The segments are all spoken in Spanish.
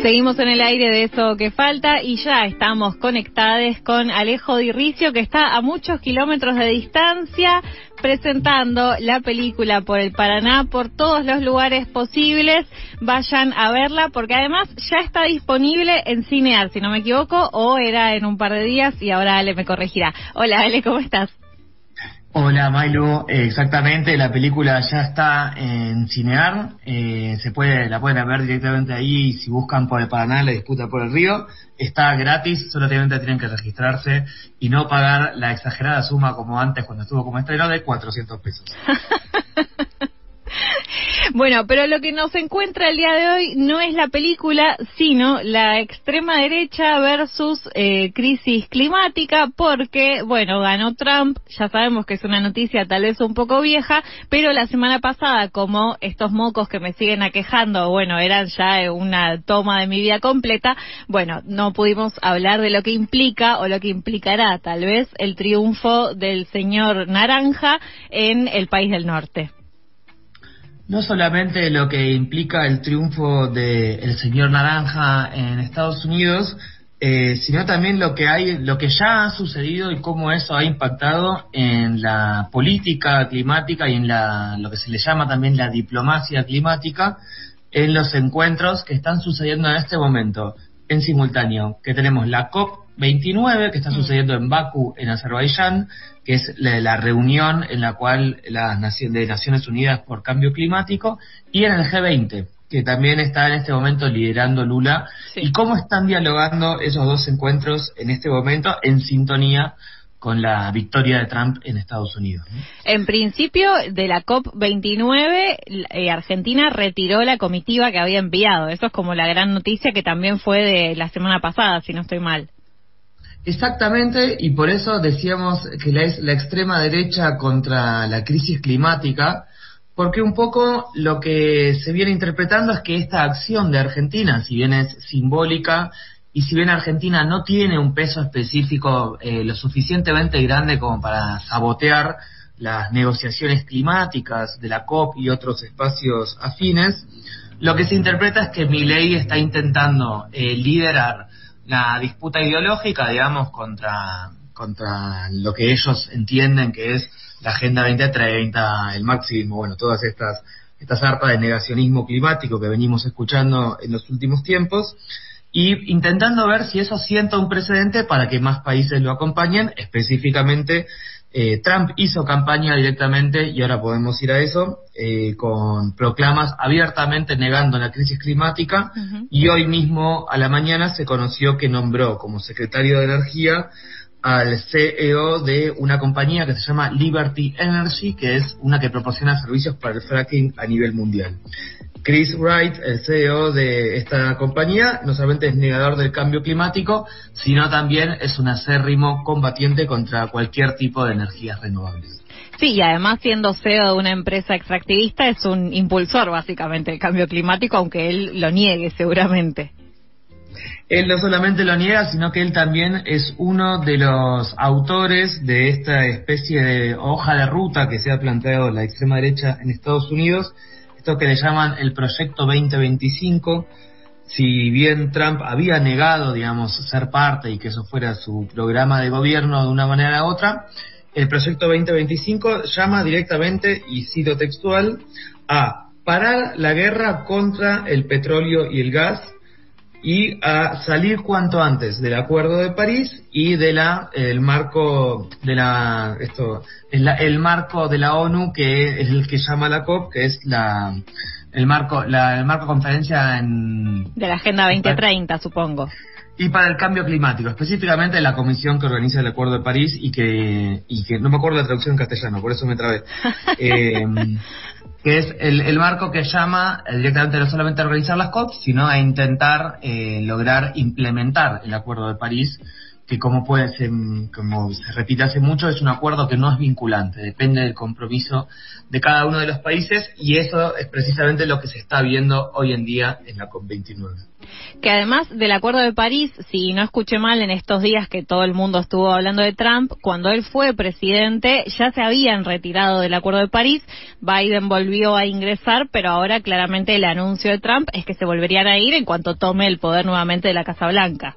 Seguimos en el aire de Eso que Falta y ya estamos conectados con Alejo Di Rizzio, que está a muchos kilómetros de distancia presentando la película por el Paraná, por todos los lugares posibles. Vayan a verla porque además ya está disponible en Cinear, si no me equivoco, o era en un par de días y ahora Ale me corregirá. Hola Ale, ¿cómo estás? Hola Mailu, exactamente, la película ya está en Cinear, la pueden ver directamente ahí. Si buscan por el Paraná, la disputa por el río, está gratis, solamente tienen que registrarse y no pagar la exagerada suma como antes cuando estuvo como estreno de 400 pesos. Bueno, pero lo que nos encuentra el día de hoy no es la película, sino la extrema derecha versus crisis climática, porque, bueno, ganó Trump. Ya sabemos que es una noticia tal vez un poco vieja, pero la semana pasada, como estos mocos que me siguen aquejando, bueno, eran ya una toma de mi vida completa, bueno, no pudimos hablar de lo que implica o lo que implicará tal vez el triunfo del señor Naranja en el país del norte. No solamente lo que implica el triunfo del señor Naranja en Estados Unidos, sino también lo que ya ha sucedido y cómo eso ha impactado en la política climática y en lo que se le llama también la diplomacia climática, en los encuentros que están sucediendo en este momento, en simultáneo, que tenemos la COP29, que está sucediendo en Bakú, en Azerbaiyán, que es la reunión en la cual de Naciones Unidas por Cambio Climático, y en el G20, que también está en este momento liderando Lula, sí. Y cómo están dialogando esos dos encuentros en este momento en sintonía con la victoria de Trump en Estados Unidos. En principio, de la COP29, Argentina retiró la comitiva que había enviado. Eso es como la gran noticia que también fue de la semana pasada, si no estoy mal. Exactamente, y por eso decíamos que es la extrema derecha contra la crisis climática, porque un poco lo que se viene interpretando es que esta acción de Argentina, si bien es simbólica, y si bien Argentina no tiene un peso específico lo suficientemente grande como para sabotear las negociaciones climáticas de la COP y otros espacios afines, lo que se interpreta es que Milei está intentando liderar la disputa ideológica, digamos, contra lo que ellos entienden que es la Agenda 2030, el máximo, bueno, todas estas harpas de negacionismo climático que venimos escuchando en los últimos tiempos, y intentando ver si eso sienta un precedente para que más países lo acompañen. Específicamente, Trump hizo campaña directamente, y ahora podemos ir a eso, con proclamas abiertamente negando la crisis climática, y hoy mismo a la mañana se conoció que nombró como secretario de Energía al CEO de una compañía que se llama Liberty Energy, que es una que proporciona servicios para el fracking a nivel mundial. Chris Wright, el CEO de esta compañía, no solamente es negador del cambio climático, sino también es un acérrimo combatiente contra cualquier tipo de energías renovables. Sí, y además siendo CEO de una empresa extractivista es un impulsor básicamente del cambio climático, aunque él lo niegue seguramente. Él no solamente lo niega, sino que él también es uno de los autores de esta especie de hoja de ruta que se ha planteado la extrema derecha en Estados Unidos, esto que le llaman el Proyecto 2025. Si bien Trump había negado, digamos, ser parte y que eso fuera su programa de gobierno de una manera u otra, el Proyecto 2025 llama directamente, y cito textual, a parar la guerra contra el petróleo y el gas, y a salir cuanto antes del Acuerdo de París y de el marco de el marco de la ONU, que es el que llama la COP, que es el marco conferencia de la Agenda 2030, supongo. Y para el cambio climático, específicamente la comisión que organiza el Acuerdo de París y que no me acuerdo la traducción en castellano, por eso me trabé. Que es el marco que llama directamente no solamente a organizar las COP, sino a intentar lograr implementar el Acuerdo de París, que como se repite hace mucho, es un acuerdo que no es vinculante, depende del compromiso de cada uno de los países, y eso es precisamente lo que se está viendo hoy en día en la COP29. Que además del Acuerdo de París, si no escuché mal en estos días que todo el mundo estuvo hablando de Trump, cuando él fue presidente ya se habían retirado del Acuerdo de París, Biden volvió a ingresar, pero ahora claramente el anuncio de Trump es que se volverían a ir en cuanto tome el poder nuevamente de la Casa Blanca.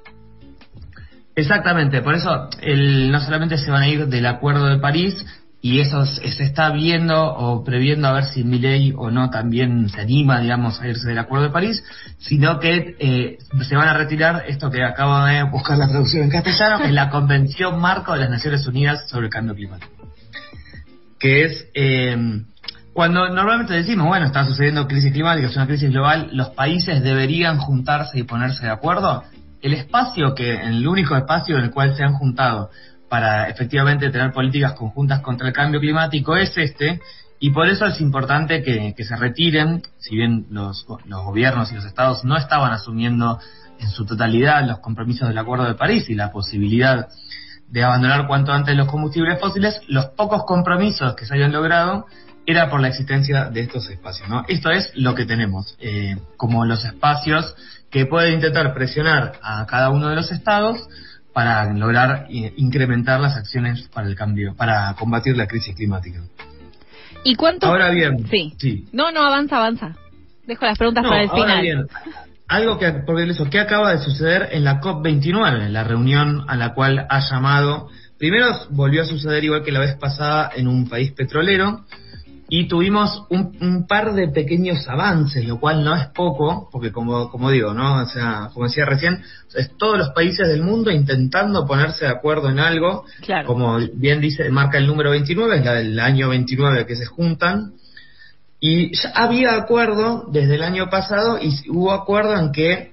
Exactamente, por eso no solamente se van a ir del Acuerdo de París, y eso se está viendo o previendo a ver si Milei o no también se anima, digamos, a irse del Acuerdo de París, sino que se van a retirar esto que acabo de buscar la traducción en castellano, que es la Convención Marco de las Naciones Unidas sobre el Cambio Climático. Que es cuando normalmente decimos, bueno, está sucediendo crisis climática, es una crisis global, los países deberían juntarse y ponerse de acuerdo. El único espacio en el cual se han juntado para efectivamente tener políticas conjuntas contra el cambio climático es y por eso es importante que se retiren, si bien los gobiernos y los estados no estaban asumiendo en su totalidad los compromisos del Acuerdo de París y la posibilidad de abandonar cuanto antes los combustibles fósiles, los pocos compromisos que se habían logrado era por la existencia de estos espacios, ¿no? Esto es lo que tenemos, como los espacios que pueden intentar presionar a cada uno de los estados para lograr incrementar las acciones para el cambio, para combatir la crisis climática. ¿Y cuánto? Ahora bien, sí. No, avanza. Dejo las preguntas para el final. Ahora bien, algo ¿qué acaba de suceder en la COP29, la reunión a la cual ha llamado? Primero volvió a suceder igual que la vez pasada en un país petrolero, y tuvimos un par de pequeños avances, lo cual no es poco, porque como digo, ¿no? O sea, como decía recién, es todos los países del mundo intentando ponerse de acuerdo en algo, claro. Como bien marca el número 29, es la del año 29 que se juntan, y ya había acuerdo desde el año pasado, y hubo acuerdo en que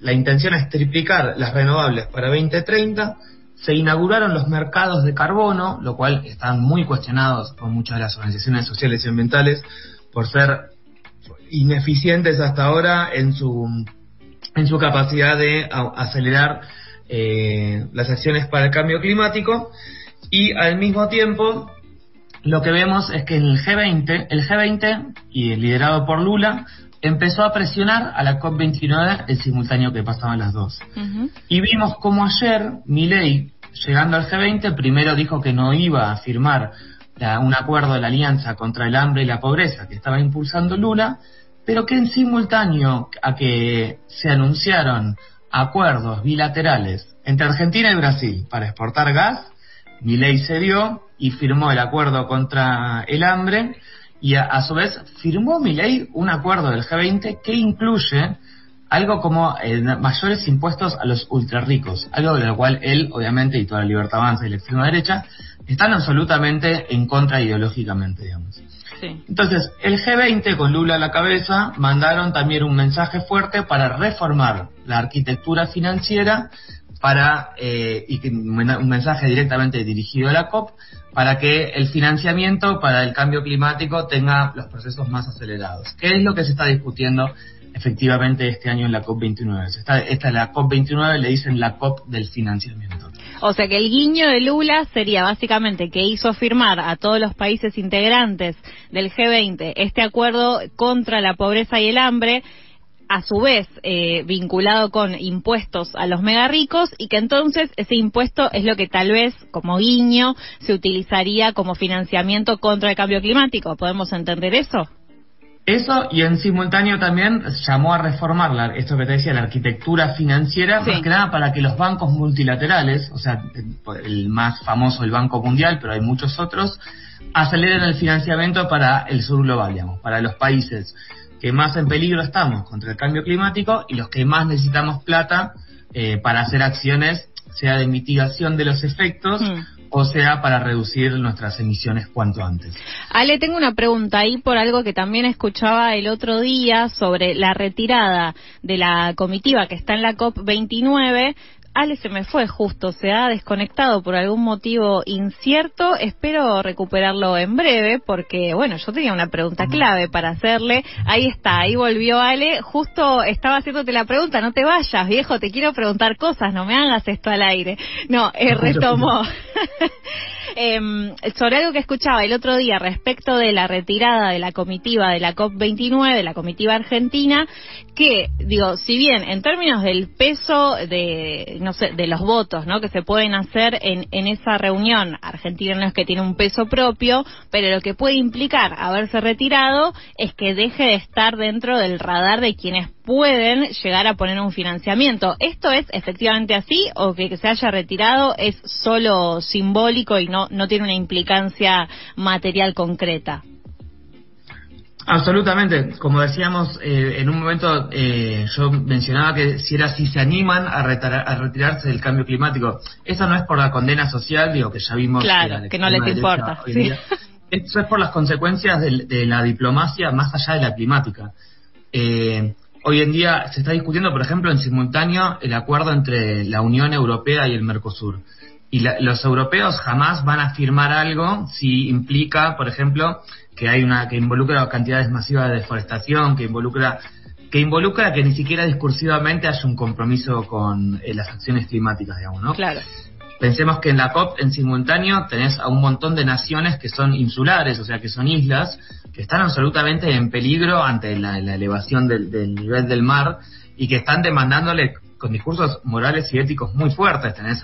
la intención es triplicar las renovables para 2030. Se inauguraron los mercados de carbono, lo cual están muy cuestionados por muchas de las organizaciones sociales y ambientales por ser ineficientes hasta ahora en su capacidad de acelerar las acciones para el cambio climático. Y al mismo tiempo lo que vemos es que en el G20 y liderado por Lula empezó a presionar a la COP29 en simultáneo que pasaban las dos. Uh-huh. Y vimos como ayer Milei, llegando al G20, primero dijo que no iba a firmar un acuerdo de la Alianza contra el Hambre y la Pobreza que estaba impulsando Lula, pero que en simultáneo a que se anunciaron acuerdos bilaterales entre Argentina y Brasil para exportar gas, Milei cedió y firmó el acuerdo contra el hambre. Y a su vez firmó Milei un acuerdo del G20 que incluye algo como mayores impuestos a los ultrarricos, algo de lo cual él, obviamente, y toda la Libertad Avanza y la extrema derecha, están absolutamente en contra ideológicamente, digamos. Sí. Entonces, el G20, con Lula a la cabeza, mandaron también un mensaje fuerte para reformar la arquitectura financiera, un mensaje directamente dirigido a la COP, para que el financiamiento para el cambio climático tenga los procesos más acelerados. ¿Qué es lo que se está discutiendo efectivamente este año en la COP29? Esta es la COP29, le dicen la COP del financiamiento. O sea que el guiño de Lula sería básicamente que hizo firmar a todos los países integrantes del G20 este acuerdo contra la pobreza y el hambre, a su vez vinculado con impuestos a los mega ricos, y que entonces ese impuesto es lo que tal vez como guiño se utilizaría como financiamiento contra el cambio climático. ¿Podemos entender eso? Eso, y en simultáneo también llamó a reformar esto que te decía, la arquitectura financiera, sí, más que nada para que los bancos multilaterales, o sea, el más famoso, el Banco Mundial, pero hay muchos otros, aceleren el financiamiento para el sur global, digamos, para los países que más en peligro estamos contra el cambio climático y los que más necesitamos plata para hacer acciones, sea de mitigación de los efectos, o sea para reducir nuestras emisiones cuanto antes. Ale, tengo una pregunta ahí por algo que también escuchaba el otro día sobre la retirada de la comitiva que está en la COP29. Ale se me fue justo, se ha desconectado por algún motivo incierto. Espero recuperarlo en breve porque, bueno, yo tenía una pregunta clave para hacerle. Ahí está, ahí volvió Ale. Justo estaba haciéndote la pregunta, no te vayas, viejo, te quiero preguntar cosas, no me hagas esto al aire. No, retomó. Sobre algo que escuchaba el otro día respecto de la retirada de la comitiva de la COP29, de la comitiva argentina, que, digo, si bien en términos del peso de, no sé, de los votos, ¿no?, que se pueden hacer en esa reunión, Argentina no es que tiene un peso propio, pero lo que puede implicar haberse retirado es que deje de estar dentro del radar de quienes pueden llegar a poner un financiamiento. ¿Esto es efectivamente así o que se haya retirado es solo simbólico y no tiene una implicancia material concreta? Absolutamente. Como decíamos, en un momento yo mencionaba que si se animan a retirarse del cambio climático, eso no es por la condena social, digo, que ya vimos. Claro, que no les importa. Sí. Eso es por las consecuencias de la diplomacia más allá de la climática. Hoy en día se está discutiendo, por ejemplo, en simultáneo el acuerdo entre la Unión Europea y el Mercosur. Y los europeos jamás van a firmar algo si implica, por ejemplo, que involucra cantidades masivas de deforestación, que involucra que ni siquiera discursivamente haya un compromiso con las acciones climáticas, digamos, ¿no? Claro. Pensemos que en la COP, en simultáneo, tenés a un montón de naciones que son insulares, o sea, que son islas, que están absolutamente en peligro ante la elevación del nivel del mar y que están demandándole con discursos morales y éticos muy fuertes. Tenés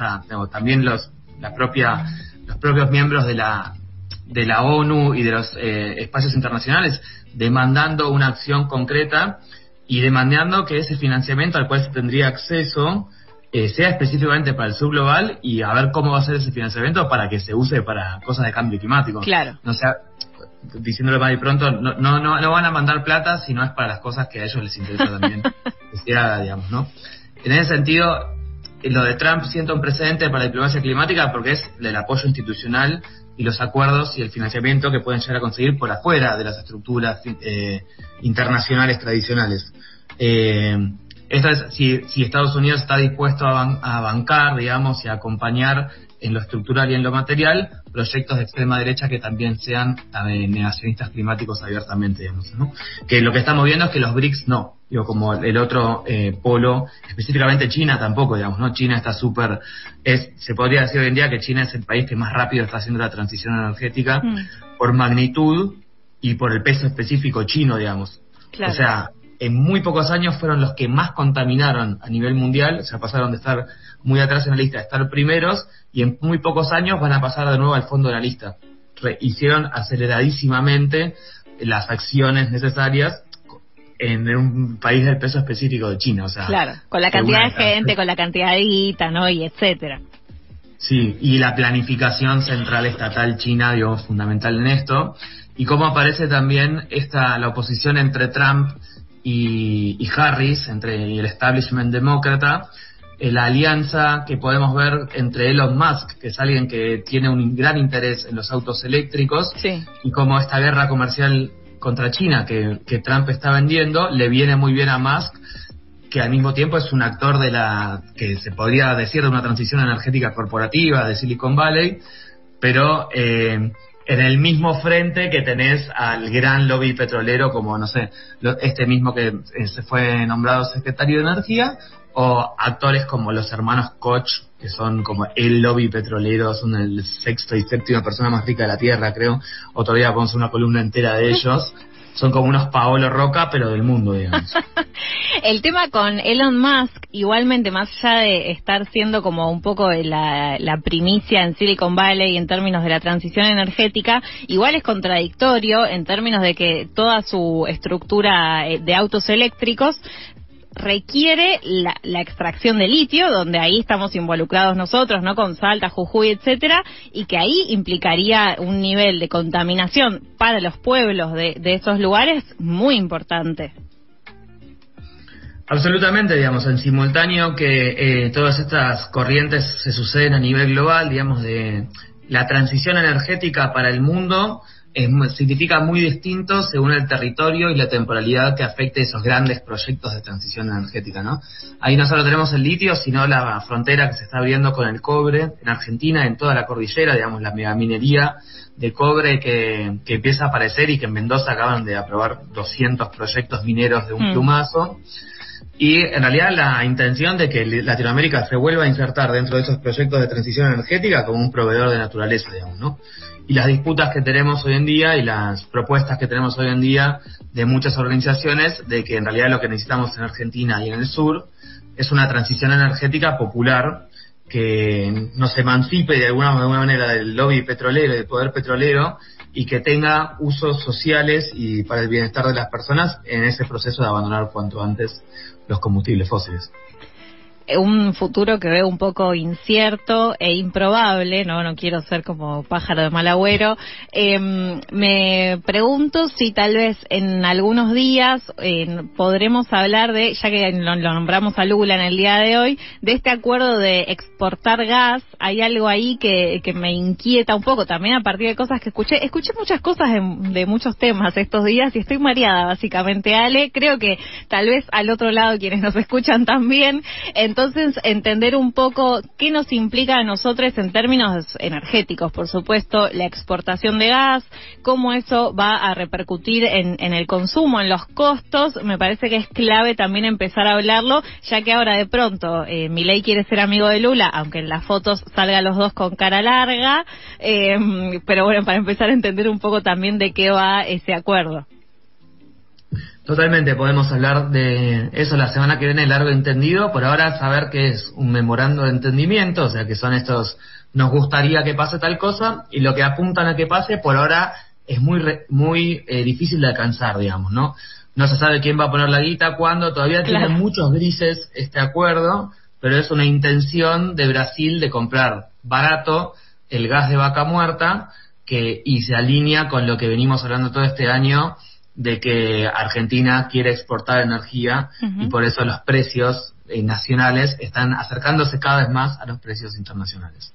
también los propios miembros de la ONU y de los espacios internacionales demandando una acción concreta y demandando que ese financiamiento al cual se tendría acceso sea específicamente para el subglobal y a ver cómo va a ser ese financiamiento para que se use para cosas de cambio climático. Claro. No sea, diciéndolo más de pronto, no van a mandar plata si no es para las cosas que a ellos les interesa también que se haga, digamos, ¿no? En ese sentido, lo de Trump sienta un precedente para la diplomacia climática porque es el apoyo institucional y los acuerdos y el financiamiento que pueden llegar a conseguir por afuera de las estructuras internacionales tradicionales. Esto es si Estados Unidos está dispuesto a bancar, digamos, y a acompañar en lo estructural y en lo material proyectos de extrema derecha que también sean negacionistas climáticos abiertamente, digamos, ¿no? Que lo que estamos viendo es que los BRICS no, digo, como el otro polo, específicamente China tampoco, digamos, ¿no? China está se podría decir hoy en día que China es el país que más rápido está haciendo la transición energética por magnitud y por el peso específico chino, digamos. Claro. O sea, en muy pocos años fueron los que más contaminaron a nivel mundial, o sea, pasaron de estar muy atrás en la lista a estar primeros, y en muy pocos años van a pasar de nuevo al fondo de la lista. Hicieron aceleradísimamente las acciones necesarias en un país del peso específico de China, o sea... Claro, con la cantidad de gente, con la cantidad de guita, ¿no?, y etcétera. Sí, y la planificación central estatal china, digo, fundamental en esto, y cómo aparece también la oposición entre Trump y Harris, entre el establishment demócrata, la alianza que podemos ver entre Elon Musk, que es alguien que tiene un gran interés en los autos eléctricos, sí, y como esta guerra comercial contra China que Trump está vendiendo, le viene muy bien a Musk, que al mismo tiempo es un actor que se podría decir de una transición energética corporativa de Silicon Valley, pero en el mismo frente que tenés al gran lobby petrolero como, no sé, este mismo que se fue nombrado secretario de Energía, o actores como los hermanos Koch, que son como el lobby petrolero, son el sexto y séptima persona más rica de la Tierra, creo. Otro día vamos a hacer una columna entera de ellos. Son como unos Paolo Roca, pero del mundo, digamos. El tema con Elon Musk, igualmente, más allá de estar siendo como un poco la primicia en Silicon Valley en términos de la transición energética, igual es contradictorio en términos de que toda su estructura de autos eléctricos requiere la extracción de litio, donde ahí estamos involucrados nosotros, ¿no?, con Salta, Jujuy, etcétera, y que ahí implicaría un nivel de contaminación para los pueblos de esos lugares muy importante. Absolutamente, digamos, en simultáneo que todas estas corrientes se suceden a nivel global, digamos, de la transición energética para el mundo significa muy distinto según el territorio y la temporalidad que afecte esos grandes proyectos de transición energética, ¿no? Ahí no solo tenemos el litio, sino la frontera que se está abriendo con el cobre en Argentina, en toda la cordillera, digamos, la megaminería de cobre que empieza a aparecer, y que en Mendoza acaban de aprobar 200 proyectos mineros de un plumazo. Y en realidad la intención de que Latinoamérica se vuelva a insertar dentro de esos proyectos de transición energética como un proveedor de naturaleza, digamos, ¿no? Y las disputas que tenemos hoy en día y las propuestas que tenemos hoy en día de muchas organizaciones de que en realidad lo que necesitamos en Argentina y en el sur es una transición energética popular que nos emancipe de alguna manera del lobby petrolero y del poder petrolero, y que tenga usos sociales y para el bienestar de las personas en ese proceso de abandonar cuanto antes los combustibles fósiles. Un futuro que veo un poco incierto e improbable, no quiero ser como pájaro de mal agüero. Me pregunto si tal vez en algunos días podremos hablar de, ya que lo nombramos a Lula en el día de hoy, de este acuerdo de exportar gas. Hay algo ahí que me inquieta un poco también a partir de cosas que escuché muchas cosas de muchos temas estos días y estoy mareada básicamente, Ale. Creo que tal vez al otro lado quienes nos escuchan también. Entonces, entender un poco qué nos implica a nosotros en términos energéticos, por supuesto, la exportación de gas, cómo eso va a repercutir en el consumo, en los costos. Me parece que es clave también empezar a hablarlo, ya que ahora de pronto Milei quiere ser amigo de Lula, aunque en las fotos salgan los dos con cara larga, pero bueno, para empezar a entender un poco también de qué va ese acuerdo. Totalmente, podemos hablar de eso la semana que viene, largo entendido. Por ahora, saber que es un memorando de entendimiento, o sea, que son estos, nos gustaría que pase tal cosa, y lo que apuntan a que pase, por ahora, es muy difícil de alcanzar, digamos, ¿no? No se sabe quién va a poner la guita, cuándo, todavía tiene muchos grises este acuerdo, pero es una intención de Brasil de comprar barato el gas de Vaca Muerta, y se alinea con lo que venimos hablando todo este año, de que Argentina quiere exportar energía, y por eso los precios nacionales están acercándose cada vez más a los precios internacionales.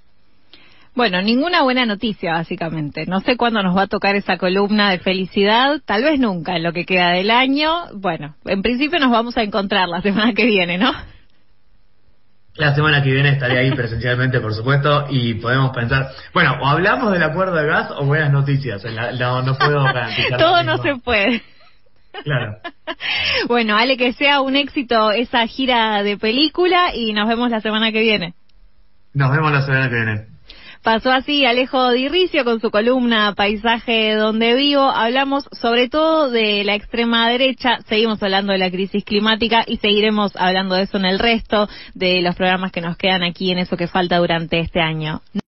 Bueno, ninguna buena noticia, básicamente. No sé cuándo nos va a tocar esa columna de felicidad, tal vez nunca en lo que queda del año. Bueno, en principio nos vamos a encontrar la semana que viene, ¿no? La semana que viene estaré ahí presencialmente, por supuesto, y podemos pensar, bueno, o hablamos del acuerdo de gas o buenas noticias. No puedo garantizar. Todo no se puede. Claro. Bueno, Ale, que sea un éxito esa gira de película y nos vemos la semana que viene. Nos vemos la semana que viene. Pasó así Alejo Di Ricio con su columna Paisaje donde vivo. Hablamos sobre todo de la extrema derecha, seguimos hablando de la crisis climática y seguiremos hablando de eso en el resto de los programas que nos quedan aquí en Eso que Falta durante este año.